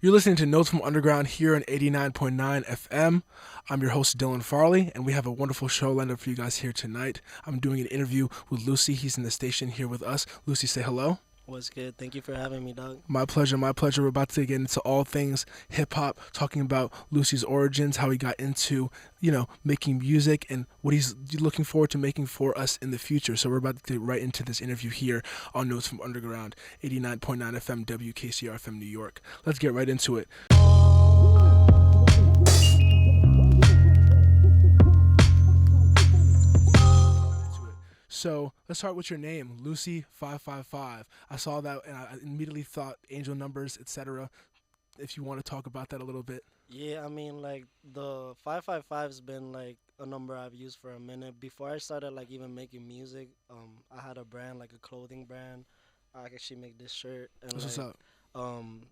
You're listening to Notes from Underground here on 89.9 FM. I'm your host, Dylan Farley, and we have a wonderful show lined up for you guys here tonight. I'm doing an interview with Lucy. He's in the station here with us. Lucy, say hello. What's good? Thank you for having me, dog. My pleasure, my pleasure. We're about to get into all things hip-hop, talking about Lucy's origins, how he got into, making music, and what he's looking forward to making for us in the future. So we're about to get right into this interview here on Notes from Underground, 89.9 FM, WKCR FM, New York. Let's get right into it. So let's start with your name, luci555. I saw that and I immediately thought angel numbers, etc. If you want to talk about that a little bit. Yeah, I mean, like, the 555's been, like, a number I've used for a minute. Before I started, like, even making music, I had a brand, like, a clothing brand. I actually make this shirt. And, What's up?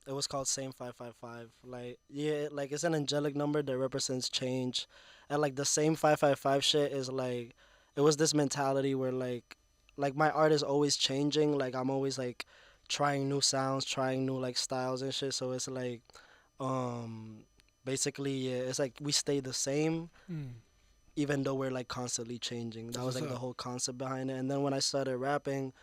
It was called Same 555. Like, yeah, like, it's an angelic number that represents change. And, like, the Same 555 shit is, like, it was this mentality where, like my art is always changing. Like, I'm always, like, trying new sounds, trying new, like, styles and shit. So it's, like, um, basically, yeah, it's, like, we stay the same even though we're, like, constantly changing. That was, like, the whole concept behind it. And then when I started rapping,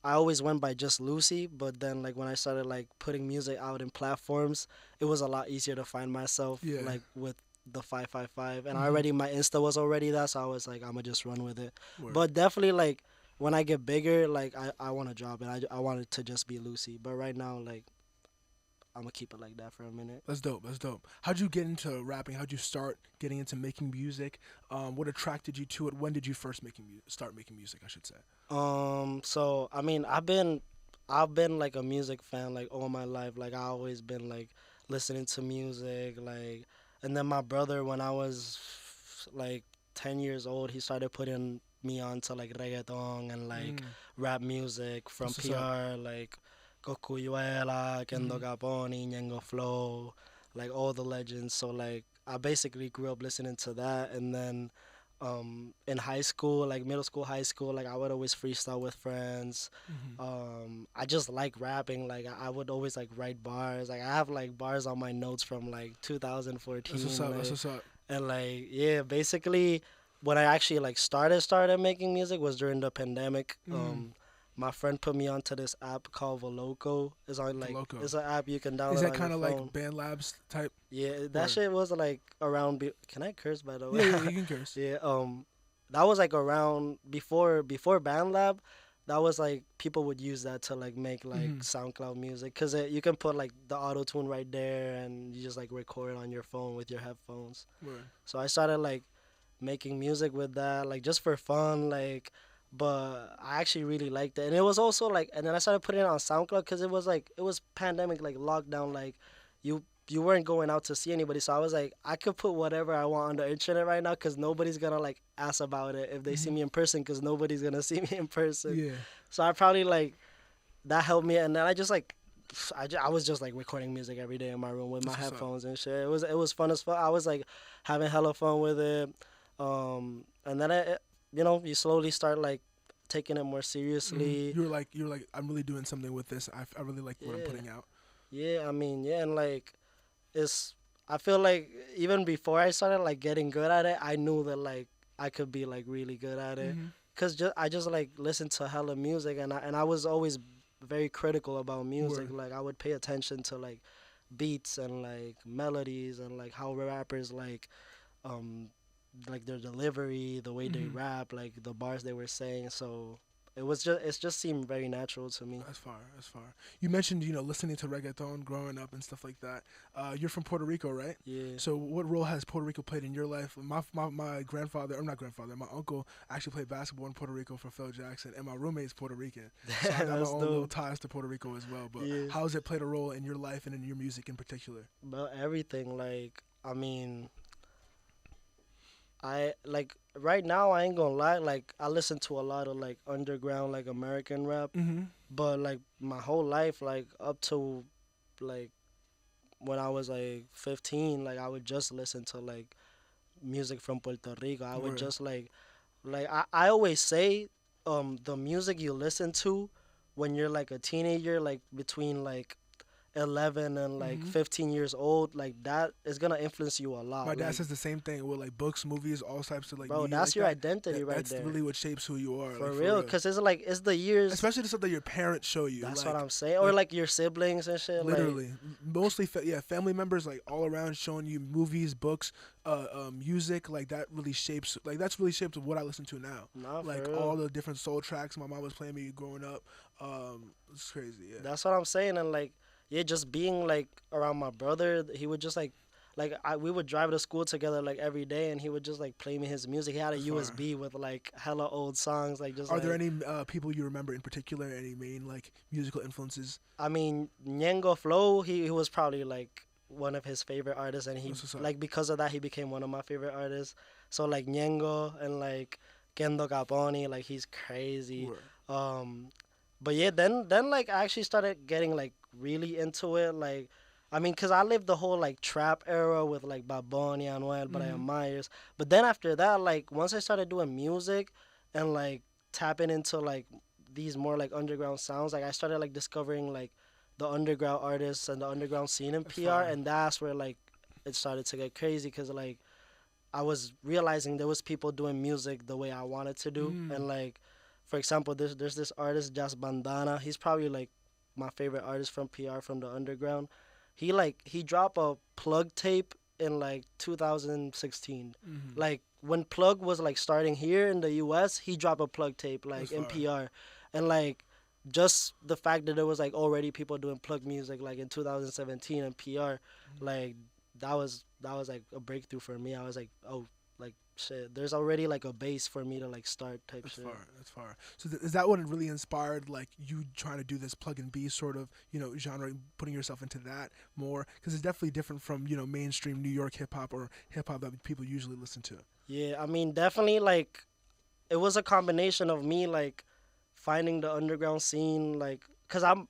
I always went by just Lucy, but then, like, when I started, like, putting music out in platforms, it was a lot easier to find myself, like, with the 555. And my Insta was already that, so I was like, I'm gonna just run with it. Word. But definitely, like, when I get bigger, like, I want to drop it. I want it to just be Lucy. But right now, like, I'm gonna keep it like that for a minute. That's dope. That's dope. How'd you get into rapping? How'd you start getting into making music? What attracted you to it? When did you first start making music, I should say? So I mean, I've been like a music fan like all my life. Like, I always been like listening to music, like. And then my brother, when I was like 10 years old, he started putting me on to like reggaeton and like rap music from That's what's PR, like Cocuyuela, Kendo Caponi, Ñengo Flow, like all the legends. So like I basically grew up listening to that. And then in high school, like middle school, high school, like I would always freestyle with friends. I just like rapping. Like I would always like write bars. Like I have like bars on my notes from like 2014. That's what's up. Like, That's what's up. and like yeah, basically when I actually like started making music was during the pandemic. My friend put me onto this app called Veloco. It's on like Veloco. it's an app you can download. Is that on kind of your phone. like Band Labs type? Yeah, that Word. shit was like around. Can I curse, by the way? Yeah, you can curse. Yeah, that was like around before BandLab. That was like people would use that to like make like SoundCloud music, cause you can put like the auto tune right there and you just like record on your phone with your headphones. Word. So I started like making music with that, like just for fun, like. But I actually really liked it, and it was also like, and then I started putting it on SoundCloud, cause it was pandemic, like lockdown, like you weren't going out to see anybody. So I was like, I could put whatever I want on the internet right now, because nobody's going to, like, ask about it if they see me in person, because nobody's going to see me in person. Yeah. So I probably, like, that helped me. And then I just, like, I was just, like, recording music every day in my room with my headphones and shit. It was fun as fuck. I was, like, having hella fun with it. And then, you slowly start, like, taking it more seriously. You were like, I'm really doing something with this. I really like what I'm putting out. Yeah, I mean, yeah, and, like, I feel like even before I started like getting good at it, I knew that like I could be like really good at it, cause I just like listened to hella music, and I was always very critical about music. Word. Like I would pay attention to like beats and like melodies and like how rappers like their delivery, the way they rap, like the bars they were saying. So it just seemed very natural to me. That's far. That's far. You mentioned, listening to reggaeton growing up and stuff like that. You're from Puerto Rico, right? Yeah. So what role has Puerto Rico played in your life? My grandfather, or not grandfather, my uncle actually played basketball in Puerto Rico for Phil Jackson, and my roommate's Puerto Rican. So I got my own little ties to Puerto Rico as well. But how has it played a role in your life and in your music in particular? But everything, like, I mean, I like right now I ain't gonna lie, like I listen to a lot of like underground like American rap, but like my whole life, like up to like when I was like 15, like I would just listen to like music from Puerto Rico. I would Word. just like I always say the music you listen to when you're like a teenager, like between like 11 and like Hmm. 15 years old, like that is gonna influence you a My lot. dad Like, says the same thing with like books, movies, all types of like bro, media that's like your that. identity right That's there. really what shapes who you are, like For for real, real. cause it's like it's the years. Especially the stuff that your parents show you, That's what I'm saying. Or like like your siblings and shit. Like, literally, mostly, yeah, family members like all around showing you movies, books, music, like that really shapes, like that's really shaped what I listen to now. nah, for Like real. all the different soul tracks my mom was playing me growing up. It's crazy, yeah. That's what I'm saying. And like, yeah, just being like around my brother, he would just we would drive to school together like every day, and he would just like play me his music. He had a That's far. USB with like hella old songs, like just Are there like. any people you remember in particular? Any main like musical influences? I mean, Ñengo Flow, he was probably like one of his favorite artists, and he That's what's up. like because of that he became one of my favorite artists. So like Ñengo and like Kendo Caponi, like he's crazy. Word. Um, but yeah, then like I actually started getting like really into it. Like, I mean, cause I lived the whole like trap era with like Bad Bunny, Anuel, Brian Hmm. Myers. But then after that, like once I started doing music and like tapping into like these more like underground sounds, like I started like discovering like the underground artists and the underground scene in That's PR, fire. and that's where like it started to get crazy, cause like I was realizing there was people doing music the way I wanted to do, Mm. and like, for example, there's this artist Jazz Bandana. He's probably like my favorite artist from PR from the underground. He dropped a plug tape in like 2016. Hmm. Like when plug was like starting here in the U.S., he dropped a plug tape That's like in fire. PR, and like just the fact that there was like already people doing plug music like in 2017 in PR, like that was like a breakthrough for me. I was like, oh, like shit. There's already like a base for me to like start type That's shit. far. That's far. So is that what really inspired like you trying to do this plug and B sort of genre, putting yourself into that more? Because it's definitely different from mainstream New York hip hop or hip hop that people usually listen to. Yeah, I mean definitely like it was a combination of me like finding the underground scene, like cause I'm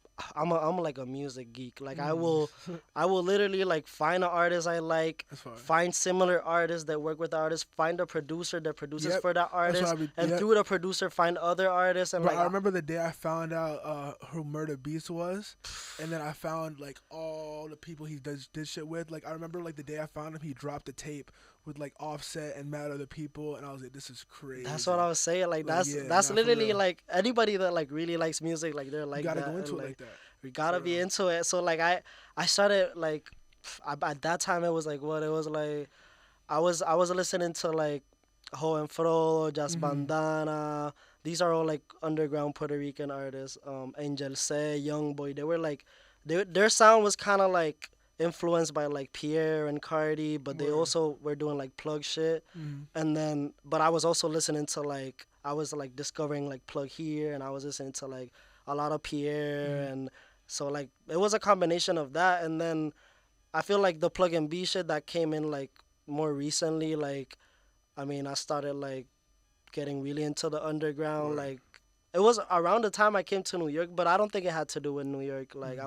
like a music geek. Like I Mm. will I will literally like find an artist I like, That's far. find similar artists that work with artists, find a producer that produces Yep. for that That's what artist, I mean. and Yep. through the producer find other artists and But like I remember the day I found out who Murder Beats was, and then I found like all the people he did shit with. Like I remember like the day I found him, he dropped a tape with like Offset and mad other people, and I was like, this is crazy. that's what I was saying. Like Like yeah, that's not for literally real. like anybody that like really likes music, like they're You like gotta that, go and into it like like that. we gotta For be real. into it. So like I started like at that time it was like what it was like I was listening to like Ho and Fro, Jazz Hmm. Bandana. These are all like underground Puerto Rican artists. Angel C, Young Boy. They were like their sound was kind of like influenced by like Pierre and Cardi, but they Word. also were doing like plug shit. Hmm. And then but I was also listening to like I was like discovering like plug here, and I was listening to like a lot of Pierre, Hmm. and so like it was a combination of that. And then I feel like the plug and B shit that came in like more recently, like I mean I started like getting really into the underground. Word. Like it was around the time I came to New York, but I don't think it had to do with New York. Like Hmm.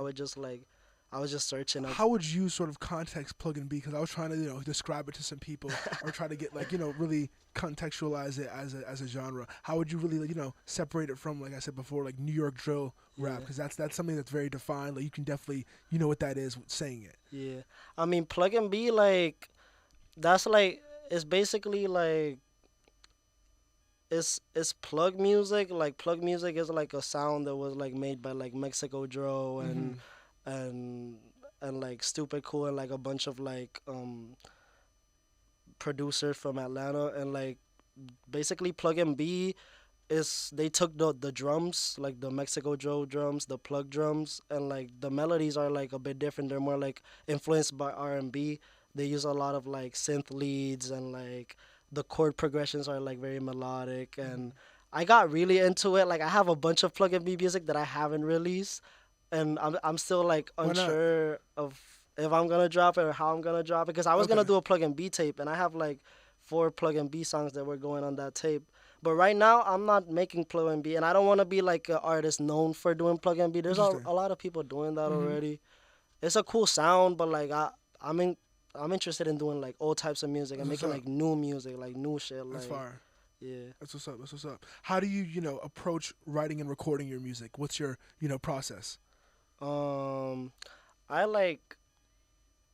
I was just searching up. How would you sort of context plug and B? Because I was trying to describe it to some people or try to get like really contextualize it as a genre. How would you really like, separate it from, like I said before, like New York drill rap? Yeah, Because that's something that's very defined. Like you can definitely what that is saying it. yeah. I mean plug and B like that's like it's basically like it's plug music. Like plug music is like a sound that was like made by like Mexico Dro Hmm. and and like Stupid Cool and like a bunch of like producers from Atlanta. And like basically plug and B is they took the drums, like the Mexico Joe drums, the plug drums, and like the melodies are like a bit different. They're more like influenced by R&B. They use a lot of like synth leads, and like the chord progressions are like very melodic. Hmm. And I got really into it. Like I have a bunch of plug and B music that I haven't released, and I'm still like Why not? unsure of if I'm gonna drop it or how I'm gonna drop it, because I was gonna Okay. do a plug and B tape, and I have like 4 plug and B songs that were going on that tape. But right now, I'm not making plug and B, and I don't want to be like an artist known for doing plug and B. There's Interesting. a lot of people doing that Hmm. already. It's a cool sound, but like I'm in, I'm interested in doing like all types of music and That's what's making up. like new music, like new shit, That's like fire. yeah. That's what's up. That's what's up. How do you approach writing and recording your music? What's your process? Um, I like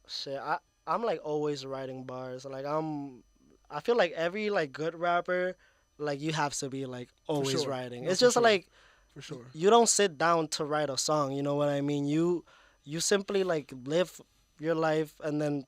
shit. I'm like always writing bars. Like I feel like every like good rapper, like you have to be like For always sure. writing. No, It's for just sure. like For sure. you don't sit down to write a song. You know what I mean? You simply like live your life, and then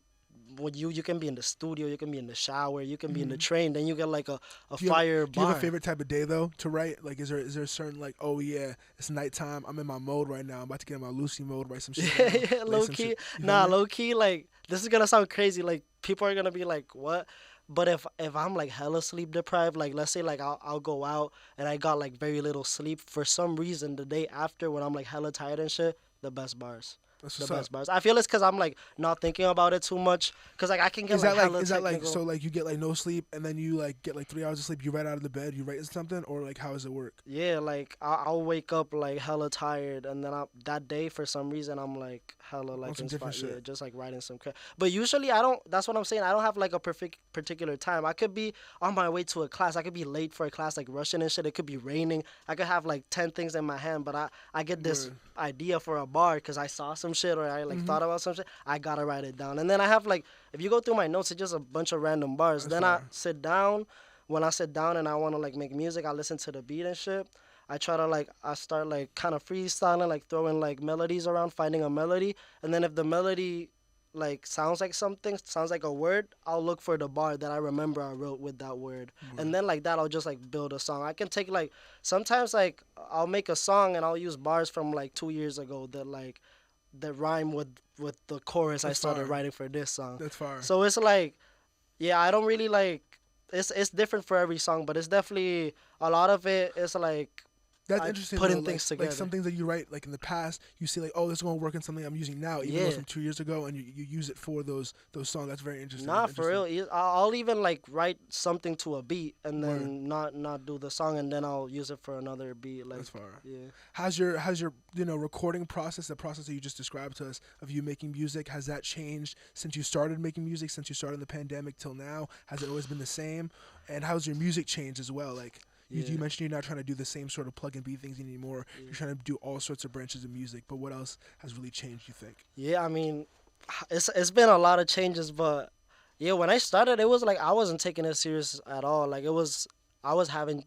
when you can be in the studio, you can be in the shower, you can be in the Hmm. train, then you get like a Do you have fire do you have a bar. favorite type of day though to write? Like, is there a certain like, oh yeah, it's nighttime. I'm in my mode right now. I'm about to get in my Lucy mode. Write some shit down. Yeah, Lay low some key. shit. You feel Nah, me? low key. Like this is gonna sound crazy. Like people are gonna be like, "What?" But if I'm like hella sleep deprived, like let's say like I'll go out and I got like very little sleep for some reason the day after when I'm like hella tired and shit, the best bars. That's The what's up. best bars. I feel it's because I'm like not thinking about it too much. Cause like I can get Is like that like hella is that like technical. so like you get like no sleep and then you like get like 3 hours of sleep? You right out of the bed, you write something, or like how does it work? Yeah, like I'll wake up like hella tired, and then that day for some reason I'm like hella On like some different inspired. Yeah, shit. just like writing some crap. But usually I don't. That's what I'm saying. I don't have like a perfect particular time. I could be on my way to a class. I could be late for a class, like rushing and shit. It could be raining. I could have like 10 things in my hand, but I get this Word. idea for a bar because I saw some shit or I like Mhm. thought about some shit. I gotta write it down, and then I have like if you go through my notes, it's just a bunch of random bars. That's Then I fire. sit down when I sit down and I want to like make music, I listen to the beat and shit. I try to like I start like kind of freestyling, like throwing like melodies around, finding a melody, and then if the melody like sounds like something, sounds like a word, I'll look for the bar that I remember I wrote with that word, and Word. then like that I'll just like build a song. I can take like sometimes like I'll make a song and I'll use bars from like 2 years ago that rhyme with the chorus I That's started fire. writing for this song. That's fire. So it's like yeah, I don't really like. It's different for every song, but it's definitely a lot of it is like That's I interesting though. putting Like things like some together. things that you write like in the past, you see like, oh, this is gonna work in something I'm using now, even though it's Yeah, from 2 years ago, and you use it for those songs. That's very interesting. nah, That's for interesting. real. I'll even like write something to a beat and Word. then not do the song, and then I'll use it for another beat. Like That's fire. yeah, How's your recording process, the process that you just described to us of you making music, has that changed since you started making music, since you started in the pandemic till now? Has it always been the same? And how's your music changed as well? Like you yeah, mentioned you're not trying to do the same sort of plug and beat things anymore. yeah. You're trying to do all sorts of branches of music. But what else has really changed, you think? Yeah, I mean, it's been a lot of changes, but yeah, when I started, it was like I wasn't taking it serious at all. Like it was, I was having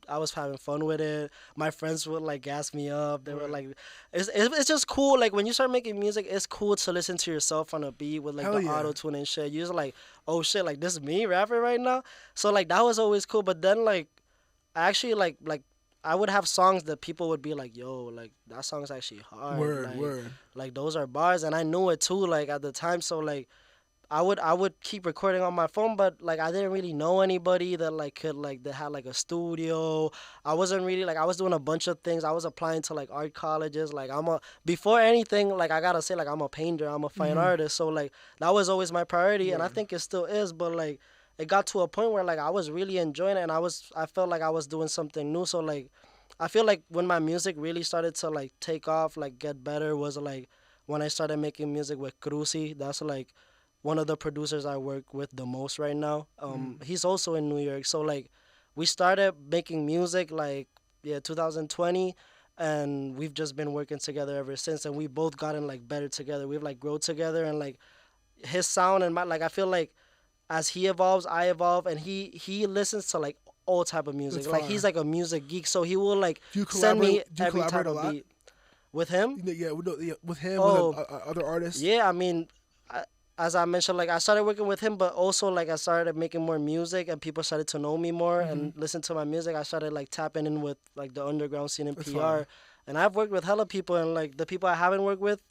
fun with it. My friends would like gas me up. They were Word. like, it's just cool. Like when you start making music, it's cool to listen to yourself on a beat with like Hell the yeah. auto tune and shit. You're just like, oh shit, like this is me rapping right now. So like that was always cool. But then like I actually like. I would have songs that people would be like, "Yo, like that song's actually hard." Word, word. Like those are bars, and I knew it too. Like at the time, so like I would keep recording on my phone, but like I didn't really know anybody that like could like that had like a studio. I wasn't really like I was doing a bunch of things. I was applying to like art colleges. Like before anything, like I gotta say like I'm a painter. I'm a fine Hmm. artist. So like that was always my priority, and I Word. think it still is. But like it got to a point where like I was really enjoying it, and I felt like I was doing something new. So like I feel like when my music really started to like take off, like get better, was like when I started making music with Cruci. That's like one of the producers I work with the most right now. Mm. He's also in New York. So like we started making music like yeah 2020, and we've just been working together ever since. And we both gotten like better together. We've like grown together, and like his sound and my like I feel like as he evolves, I evolve, and he listens to like all type of That's music. Like he's fire. like a music geek, so he will like Do you send collaborate? me Do you every collaborate type a of lot? beat with him. Yeah, yeah, with him, with Oh other artists. yeah, I mean, I, as I mentioned, like I started working with him, but also like I started making more music, and people started to know me more Hmm. and listen to my music. I started like tapping in with like the underground scene in That's PR, fire. and I've worked with hella people, and like the people I haven't worked with,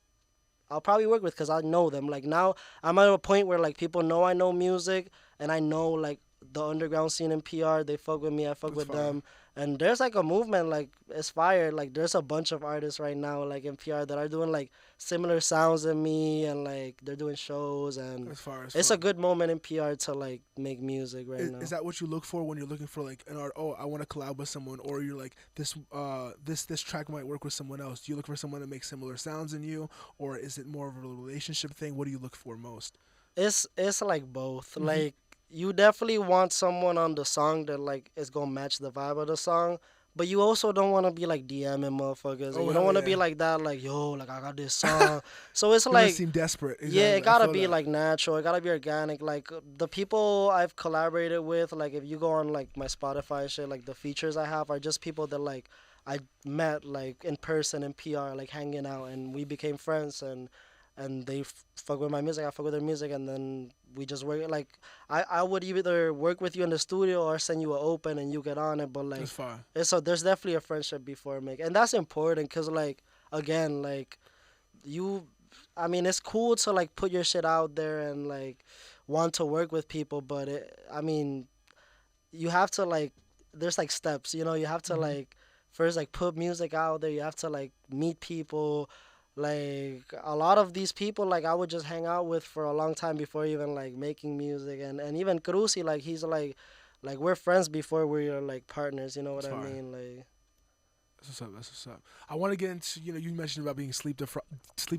I'll probably work with because I know them. Like now, I'm at a point where like people know I know music, and I know like the underground scene in PR. They fuck with me, I fuck That's with fire. them, and there's like a movement. Like it's fire. Like there's a bunch of artists right now like in PR that are doing like similar sounds than me, and like they're doing shows, and That's fire as it's a fuck. good moment in PR to like make music right Is now. that what you look for when you're looking for like an art? Oh, I want to collab with someone, or you're like this track might work with someone else. Do you look for someone to make similar sounds than you, or is it more of a relationship thing? What do you look for most? It's like both. Hmm. Like you definitely want someone on the song that like is gonna match the vibe of the song, But you also don't want to be like DMing motherfuckers. And Oh you don't hell want to be yeah. like that, like, yo, like I got this song. So it's You want to like, seem desperate. yeah, it Exactly. I gotta feel be that. like natural. It gotta be organic. Like the people I've collaborated with, like if you go on like my Spotify and shit, like the features I have are just people that like I met like in person in PR, like hanging out, and we became friends, and they fuck with my music, I fuck with their music, and then we just work. Like I would either work with you in the studio or send you an open and you get on it. But like That's fine. so there's definitely a friendship before make, and that's important because like again like you I mean it's cool to like put your shit out there and like want to work with people, but I mean you have to like there's like steps, you know, you have to Hmm. like first like put music out there, you have to like meet people. Like a lot of these people like I would just hang out with for a long time before even like making music, and even Cruci, like he's like we're friends before we're like partners, you know what That's I fine. mean? Like That's what's up. That's what's up. I want to get into, you mentioned about being sleep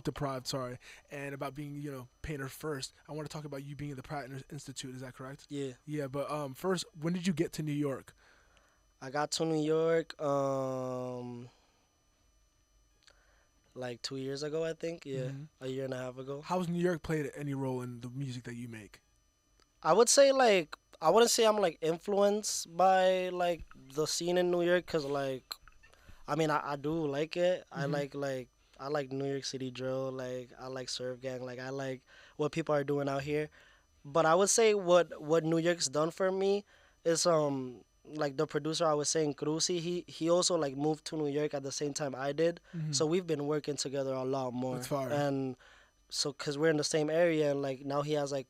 deprived, sorry, and about being, painter first. I want to talk about you being at the Pratt Institute. Is that correct? yeah. Yeah, but first, when did you get to New York? I got to New York like 2 years ago, I think. Yeah, Hmm. a year and a half ago. How has New York played any role in the music that you make? I would say like I wouldn't say I'm like influenced by like the scene in New York, cause like I mean I do like it. Hmm. I like New York City drill. Like I like Surf Gang. Like I like what people are doing out here. But I would say what New York's done for me is like the producer I was saying, Cruci, he also like moved to New York at the same time I did. Hmm. So we've been working together a lot That's more. fire. And so cuz we're in the same area, and like now he has like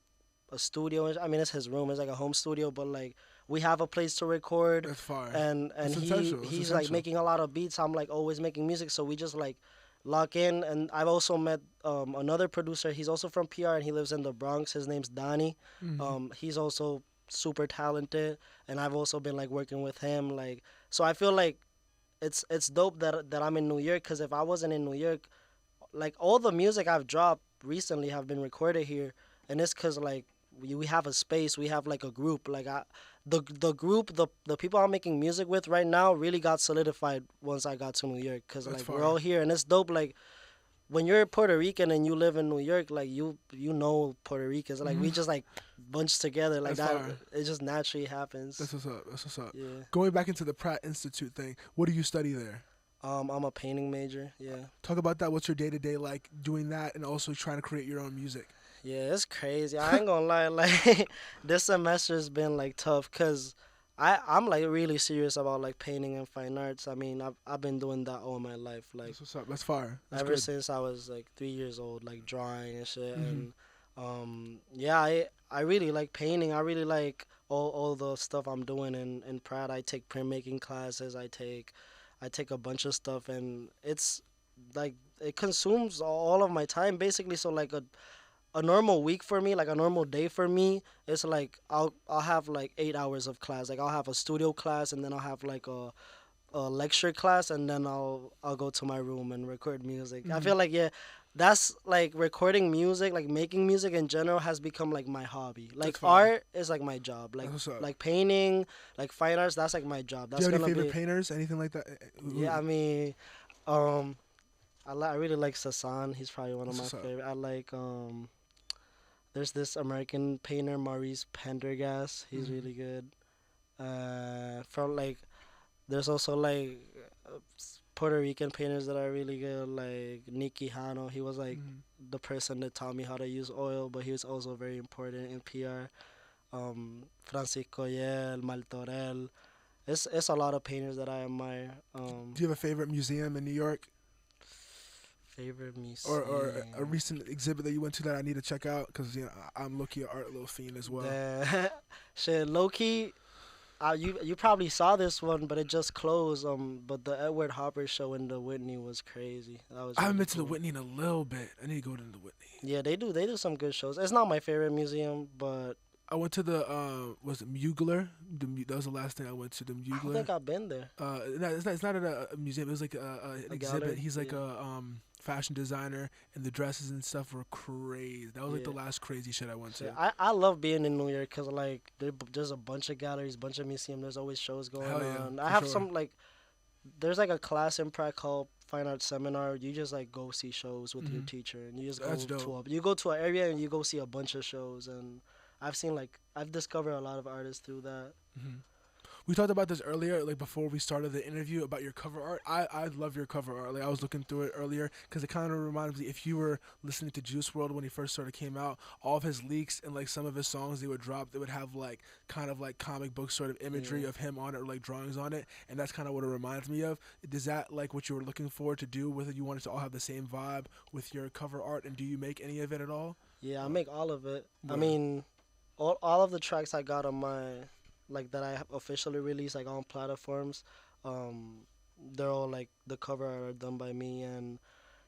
a studio. I mean it's his room, it's like a home studio, but like we have a place to record, That's fire. and That's essential. That's he's like essential. making a lot of beats. I'm like always making music, so we just like lock in. And I've also met another producer. He's also from PR and he lives in the Bronx. His name's Donnie. Hmm. He's also super talented, and I've also been like working with him. Like so, I feel like it's dope that I'm in New York, because if I wasn't in New York, like all the music I've dropped recently have been recorded here, and it's because like we have a space, we have like a group. Like the group, the people I'm making music with right now really got solidified once I got to New York, because That's like we're fire. all here, and it's dope. Like when you're Puerto Rican and you live in New York, like you know Puerto Ricans, like Hmm. we just like bunch together like That's that. fire. It just naturally happens. That's what's up. That's what's up. Yeah. Going back into the Pratt Institute thing, what do you study there? I'm a painting major. Yeah. Talk about that. What's your day to day like doing that, and also trying to create your own music? Yeah, it's crazy. I ain't gonna lie. Like this semester's been like tough, cause I'm like really serious about like painting and fine arts. I mean, I've been doing that all my life. Like That's what's up. That's fire. That's ever good. since I was like 3 years old, like drawing and shit. Hmm. And yeah, I really like painting. I really like all the stuff I'm doing in Pratt. I take printmaking classes. I take a bunch of stuff, and it's like it consumes all of my time basically. So like a normal week for me, like a normal day for me, it's like I'll have like 8 hours of class. Like I'll have a studio class, and then I'll have like a lecture class, and then I'll go to my room and record music. I Hmm. feel like yeah, that's like recording music, like making music in general has become like my hobby. That's Like fire. art is like my job. That's what's up. Like painting, like fine arts, that's like my job. Do you That's have any gonna favorite be painters? Anything like that? yeah. I mean, um, I really like Sasan. He's probably one of That's my what's up. favorite. I like there's this American painter, Maurice Pendergast. He's Hmm. really good. From like, there's also like Puerto Rican painters that are really good, like Nicky Hano. He was like Hmm. the person that taught me how to use oil, but he was also very important in PR. Francisco Yel, Maltorel. It's a lot of painters that I admire. Do you have a favorite museum in New York, Favorite or a museum. recent exhibit that you went to that I need to check out? Because I'm low-key an art little fiend as well. The shit, low key. You probably saw this one, but it just closed. But the Edward Hopper show in the Whitney was crazy. That was I haven't really been to the cool. Whitney in a little bit. I need to go to the Whitney. Yeah, they do some good shows. It's not my favorite museum, but I went to the was it Mugler? That was the last thing I went to. The I don't Mugler. think I've been there. No, it's not a museum. It was like an A exhibit. gallery. He's like Yeah, a fashion designer, and the dresses and stuff were crazy. That was like the yeah. last crazy shit I went Shit, to. I love being in New York because like there's a bunch of galleries, bunch of museums. There's always shows going Hell yeah, on. I for have sure. some like there's like a class in Prague called Fine Arts Seminar. You just like go see shows with your teacher, and you just go That's to dope. you go to an area and you go see a bunch of shows. And I've discovered a lot of artists through that. Hmm. We talked about this earlier, like before we started the interview about your cover art. I love your cover art. Like I was looking through it earlier because it kind of reminds me if you were listening to Juice World when he first sort of came out, all of his leaks and like some of his songs they would drop, they would have like kind of like comic book sort of imagery Yeah. of him on it or like drawings on it, and that's kind of what it reminds me of. Is that like what you were looking for to do with it? You wanted to all have the same vibe with your cover art, and do you make any of it at all? Yeah, I make all of it. I Word. mean, all of the tracks I got on my like that I have officially released like on platforms, um, they're all like the cover art are done by me. And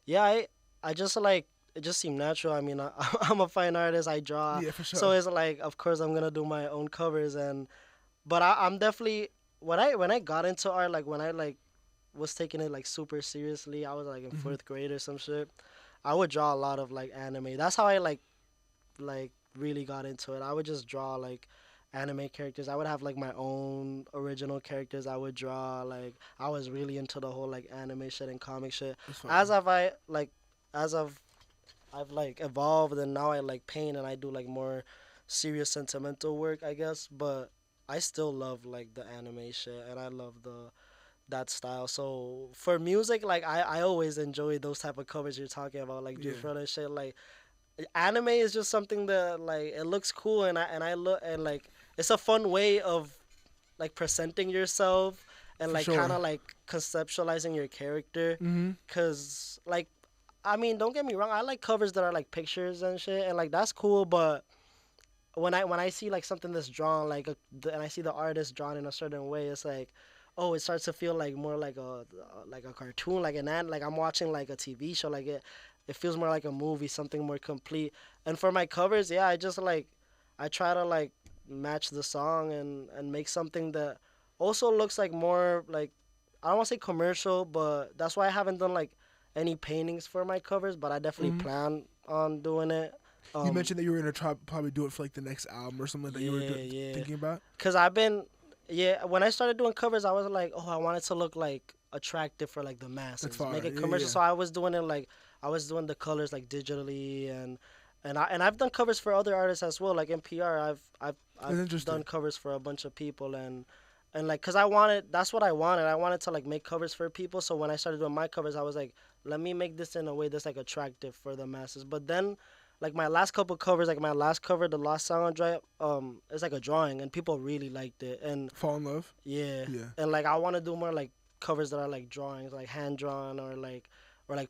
yeah, I just like it just seemed natural. I mean, I'm a fine artist. I draw, Yeah, for so sure. it's like of course I'm gonna do my own covers. And but I'm definitely when I got into art, like when I like was taking it like super seriously, I was like in Hmm. fourth grade or some shit. I would draw a lot of like anime. That's how I like really got into it. I would just draw like anime characters. I would have like my own original characters I would draw. Like I was really into the whole like anime shit and comic shit. That's As fire. I've I like as I've like evolved, and now I like paint and I do like more serious sentimental work, I guess. But I still love like the anime shit, and I love the that style. So for music, like I always enjoy those type of covers you're talking about, like Yeah, Juice WRLD and shit. Like anime is just something that like it looks cool, and I look and like it's a fun way of like presenting yourself and for like kind sure. of like conceptualizing your character. Hmm. Cause like I mean, don't get me wrong, I like covers that are like pictures and shit, and like that's cool. But when I see like something that's drawn and I see the artist drawn in a certain way, it's like, oh, it starts to feel like more like a cartoon, like I'm watching like a TV show. Like it feels more like a movie, something more complete. And for my covers, yeah, I try to like match the song and make something that also looks like more like, I don't want to say commercial, but that's why I haven't done like any paintings for my covers, but I definitely Hmm. plan on doing it. You Um, mentioned that you were gonna try probably do it for like the next album or something that you were yeah, yeah. thinking about. Cause I've been, yeah. When I started doing covers, I was like, oh, I want it to look like attractive for like the That's masses, make fire. it Yeah, commercial. yeah. So I was doing it like I was doing the colors like digitally, and I've done covers for other artists as well. Like in PR, It's I've done interesting. covers for a bunch of people, and like, cause I wanted, that's what I wanted. I wanted to like make covers for people. So when I started doing my covers, I was like, let me make this in a way that's like attractive for the masses. But then, like my last couple covers, like my last cover, the last song on Drive, it's like a drawing, and people really liked it. And Fall in love. yeah, Yeah. and like I want to do more like covers that are like drawings, like hand drawn or like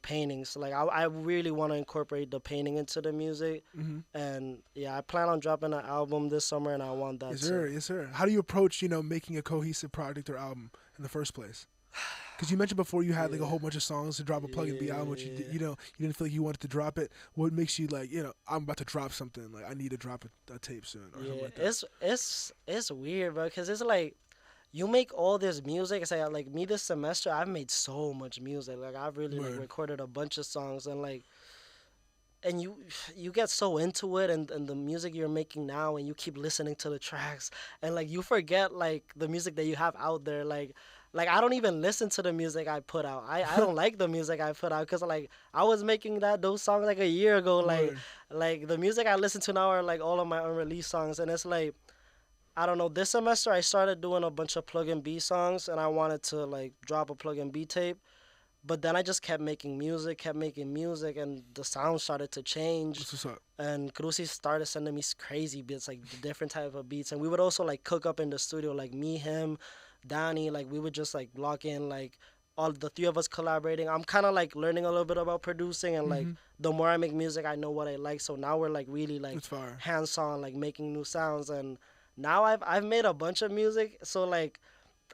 paintings. So, like I really want to incorporate the painting into the music. Hmm. And yeah, I plan on dropping an album this summer, and I want that Yes, to. sir. Yes, sir. How do you approach making a cohesive project or album in the first place? Because you mentioned before you had like a Yeah, whole bunch of songs to drop a plug and B album, which yeah. you didn't feel like you wanted to drop it. What makes you like I'm about to drop something, like I need to drop a tape soon or something Yeah, like that? it's weird, bro, because it's like you make all this music. It's like me this semester, I've made so much music. Like I've really like Word. recorded a bunch of songs, and like and you get so into it, and the music you're making now, and you keep listening to the tracks, and like you forget like the music that you have out there. Like I don't even listen to the music I put out. I don't like the music I put out, because like I was making those songs like a year ago. Word. Like the music I listen to now are like all of my unreleased songs, and it's like, I don't know. This semester I started doing a bunch of plug and B songs, and I wanted to like drop a plug and B tape. But then I just kept making music, and the sound started to change. What's up? And Cruci started sending me crazy beats, like different type of beats. And we would also like cook up in the studio, like me, him, Danny. Like we would just like lock in, like all the three of us collaborating. I'm kind of like learning a little bit about producing, and like Hmm. the more I make music, I know what I like. So now we're like really like It's fire. hands on, like making new sounds. And now I've made a bunch of music. So like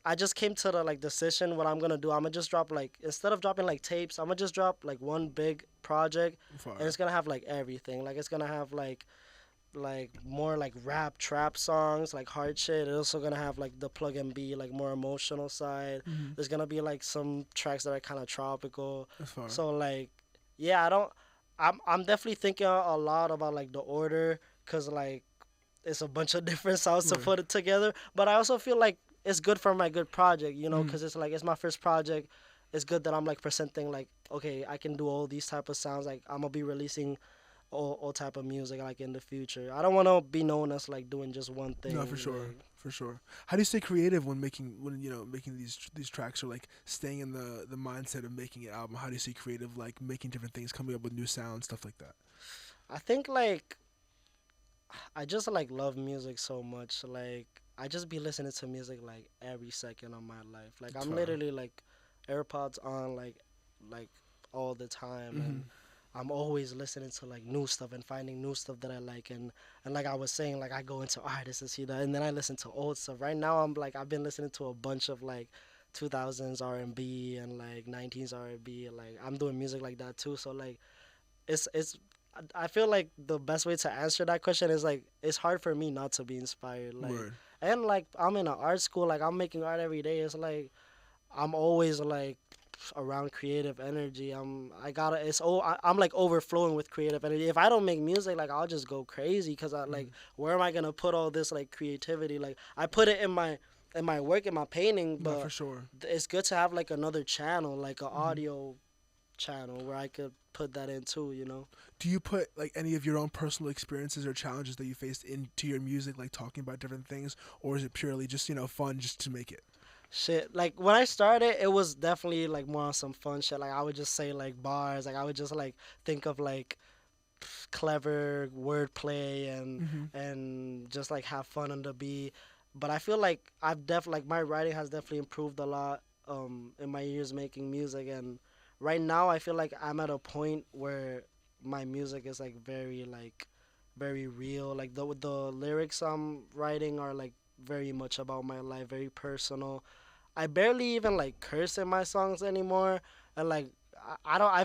I just came to the like decision what I'm gonna do. I'm gonna just drop like, instead of dropping like tapes, I'm gonna just drop like one big project, and Fire. it's gonna have like everything. Like it's gonna have like more like rap trap songs, like hard shit. It's also gonna have like the plug and be like more emotional side. Hmm. There's gonna be like some tracks that are kind of tropical. That's fire. So like, yeah, I don't. I'm definitely thinking a lot about like the order, cause like it's a bunch of different sounds to Word. put it together. But I also feel like it's good for my good project, you know, Mm-hmm. because it's like it's my first project. It's good that I'm like presenting like, okay, I can do all these type of sounds. Like I'm gonna be releasing all type of music like in the future. I don't want to be known as like doing just one No, for thing. sure, Like, for sure. How do you stay creative when making these tracks, or like staying in the mindset of making an album? How do you stay creative, like making different things, coming up with new sounds, stuff like that? I think like I just like love music so much. Like I just be listening to music like every second of my life. Like It's I'm fire. literally like AirPods on like all the time, Mm-hmm. and I'm always listening to like new stuff and finding new stuff that I like, and like I was saying, like I go into artists and see that, and then I listen to old stuff. Right now I'm like I've been listening to a bunch of like 2000s R&B and like 19s R&B. Like I'm doing music like that too. So like it's I feel like the best way to answer that question is like it's hard for me not to be inspired. Like Word. and like I'm in an art school, like I'm making art every day. It's like I'm always like around creative energy. I gotta I'm like overflowing with creative energy. If I don't make music, like I'll just go crazy because I like Mm-hmm. where am I gonna put all this like creativity? Like I put it in my work in my painting, No, for but sure. it's good to have like another channel, like an Mm-hmm. audio channel where I could put that in too. You know. Do you put like any of your own personal experiences or challenges that you faced into your music, like talking about different things, or is it purely just fun just to make it? Shit, like when I started, it was definitely like more on some fun shit. Like I would just say like bars, like I would just like think of like clever wordplay Mm-hmm. and just like have fun on the beat. But I feel like I've definitely like my writing has definitely improved a lot in my years making music, and right now I feel like I'm at a point where my music is like very real. Like the lyrics I'm writing are like very much about my life, very personal. I barely even like curse in my songs anymore, and like I don't. I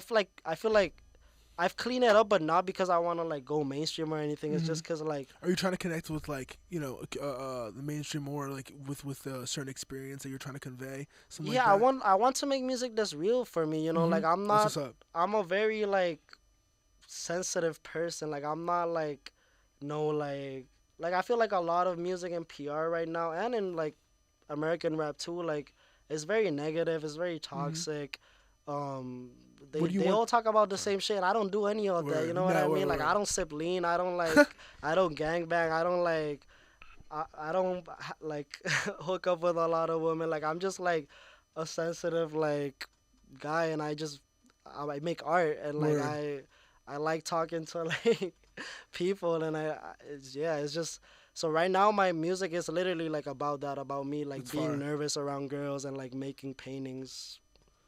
feel like I've cleaned it up, but not because I want to like go mainstream or anything. It's Mm-hmm. just because like Are you trying to connect with like the mainstream, or like with a certain experience that you're trying to convey, something like yeah, that? I want to make music that's real for me. You know, Mm-hmm. like That's what's up. I'm a very like sensitive person. Like I'm not like no like I feel like a lot of music in PR right now and in like American rap too, like it's very negative, it's very Mm-hmm. toxic. Um What do you they want? all talk about the Sorry. same shit and I don't do any of that, you Word. know what I No, mean? word, Like I word. don't sip lean, I don't like I don't gangbang, I don't like I don't like hook up with a lot of women. Like I'm just like a sensitive like guy and I make art and like Word. I like talking to like people and it's just so right now my music is literally like about that about me like That's being fire. nervous around girls and like making paintings.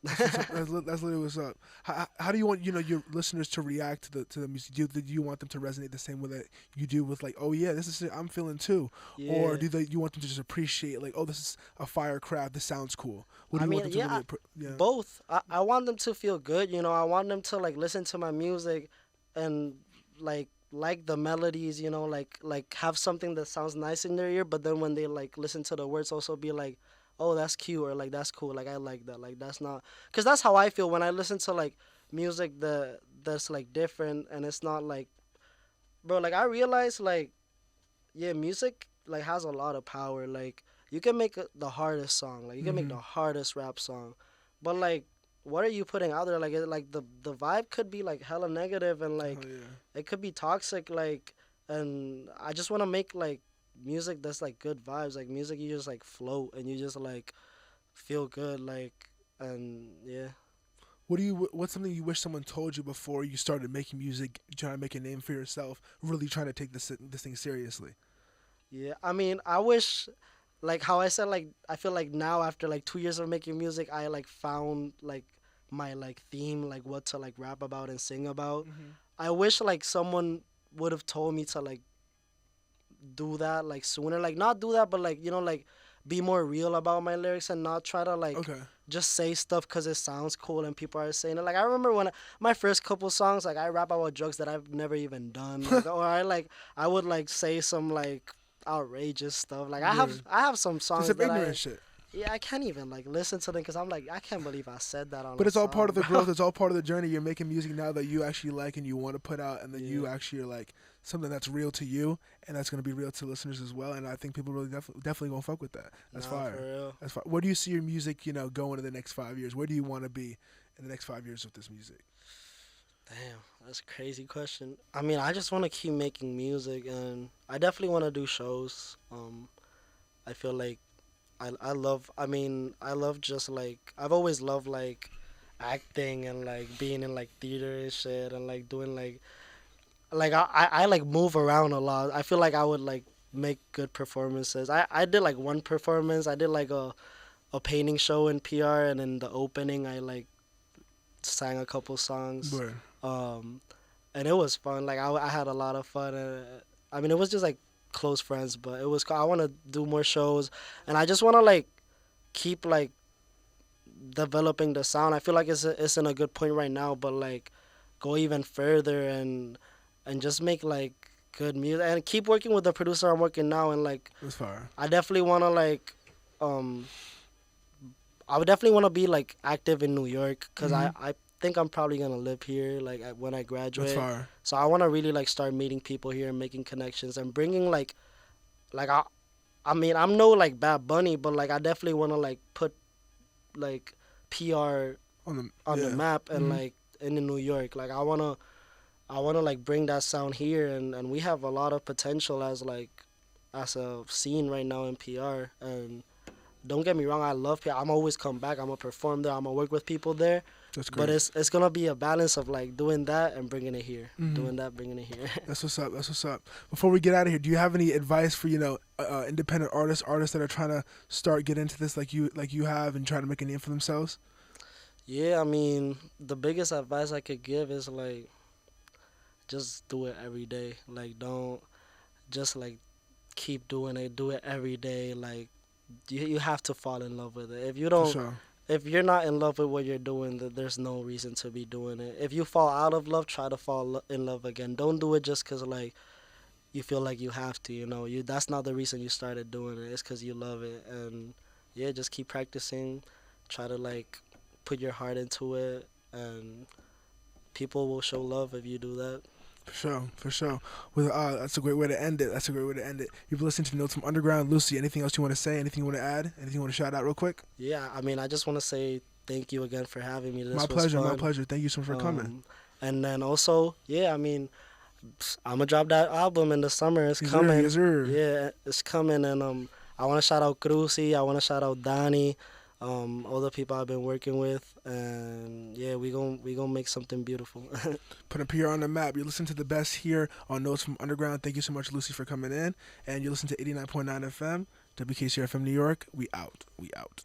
That's what's up. That's literally what's up. How do you want your listeners to react to the music? Do you want them to resonate the same way that you do with like, oh yeah, this is it I'm feeling too, or Yeah, you want them to just appreciate like, oh, this is a fire craft, this sounds cool? What do I you want mean them to yeah, really yeah? both. I want them to feel good, you know. I want them to like listen to my music and like the melodies, you know, like have something that sounds nice in their ear, but then when they like listen to the words also be like, "Oh, that's cute," or like that's cool. Like I like that. Like that's not cuz that's how I feel when I listen to like music that's like different and it's not like bro, like I realize like yeah, music like has a lot of power. Like you can make the hardest song, like you can make Mm-hmm. the hardest rap song, but like what are you putting out there? Like like the vibe could be like hella negative and Oh like yeah. it could be toxic. Like and I just want to make like music that's like good vibes. Like music you just like float and you just like feel good. Like and yeah. What's something you wish someone told you before you started making music, trying to make a name for yourself, really trying to take this thing seriously? Yeah, I mean, I wish, like how I said, like I feel like now after like 2 years of making music, I like found like my like theme, like what to like rap about and sing about. Mm-hmm. I wish like someone would have told me to like do that like sooner, like not do that, but like you know like be more real about my lyrics and not try to like Okay. just say stuff because it sounds cool and people are saying it. Like I remember when my first couple songs, like I rap about drugs that I've never even done, like or I would like say some like outrageous stuff. Like Word. I have some Just songs some that ignorant shit. Yeah, I can't even like listen to them because I'm like, I can't believe I said that on But a it's all part song, of the bro. growth. It's all part of the journey. You're making music now that you actually like and you want to put out, and that Yeah, you actually are like something that's real to you, and that's gonna be real to listeners as well. And I think people really definitely gonna fuck with that. That's nah, for fire. real. That's fire. Where do you see your music, going in the next 5 years? Where do you want to be in the next 5 years with this music? Damn, that's a crazy question. I mean, I just want to keep making music, and I definitely want to do shows. I feel like I love. I mean, I love just like I've always loved like acting and like being in like theater and shit and like doing like I like move around a lot. I feel like I would like make good performances. I did like one performance. I did like a painting show in PR, and in the opening I like sang a couple songs. But Um, and it was fun. Like I had a lot of fun. I mean, it was just like close friends, but it was. I want to do more shows, and I just want to like keep like developing the sound. I feel like it's in a good point right now, but like go even further and just make like good music and keep working with the producer I'm working now. And like it's fire. I definitely want to like um I would definitely want to be like active in New York because Hmm. I think I'm probably gonna live here like when I That's graduate. fire. So I want to really like start meeting people here and making connections and bringing like I mean I'm no like Bad Bunny, but like I definitely want to like put like PR On the on the yeah. map and Hmm. like in New York. Like I wanna like bring that sound here, and we have a lot of potential as like as a scene right now in PR. And don't get me wrong, I love PR. I'm always come back. I'm gonna perform there. I'm gonna work with people there. That's But great. it's gonna be a balance of like doing that and bringing it here, Hmm. doing that, bringing it here. That's what's up. That's what's up. Before we get out of here, do you have any advice for independent artists that are trying to start get into this like you have and trying to make a name for themselves? Yeah, I mean the biggest advice I could give is like just do it every day. Like don't just like keep doing it. Do it every day. Like you have to fall in love with it. If you For don't, sure. if you're not in love with what you're doing, then there's no reason to be doing it. If you fall out of love, try to in love again. Don't do it just cause like you feel like you have to. You that's not the reason you started doing it. It's cause you love it, and yeah, just keep practicing. Try to like put your heart into it, and people will show love if you do that. For sure. For sure. Well, that's a great way to end it. That's a great way to end it. You've listened to Notes from Underground. Lucy, anything else you want to say? Anything you want to add? Anything you want to shout out real quick? Yeah, I mean, I just want to say thank you again for having me. My This was pleasure. My fun. pleasure. Thank you so much for coming. And then also, yeah, I mean, I'm gonna drop that album in the summer. It's Yes, sir. Yes, coming. sir. Yeah, it's coming. And I want to shout out Cruzy. I want to shout out Donnie. All the people I've been working with, and yeah, we gonna make something beautiful. Put a PR on the map. You listen to the best here on Notes from Underground. Thank you so much, Lucy, for coming in. And you listen to 89.9 FM, WKCR FM New York. We out. We out.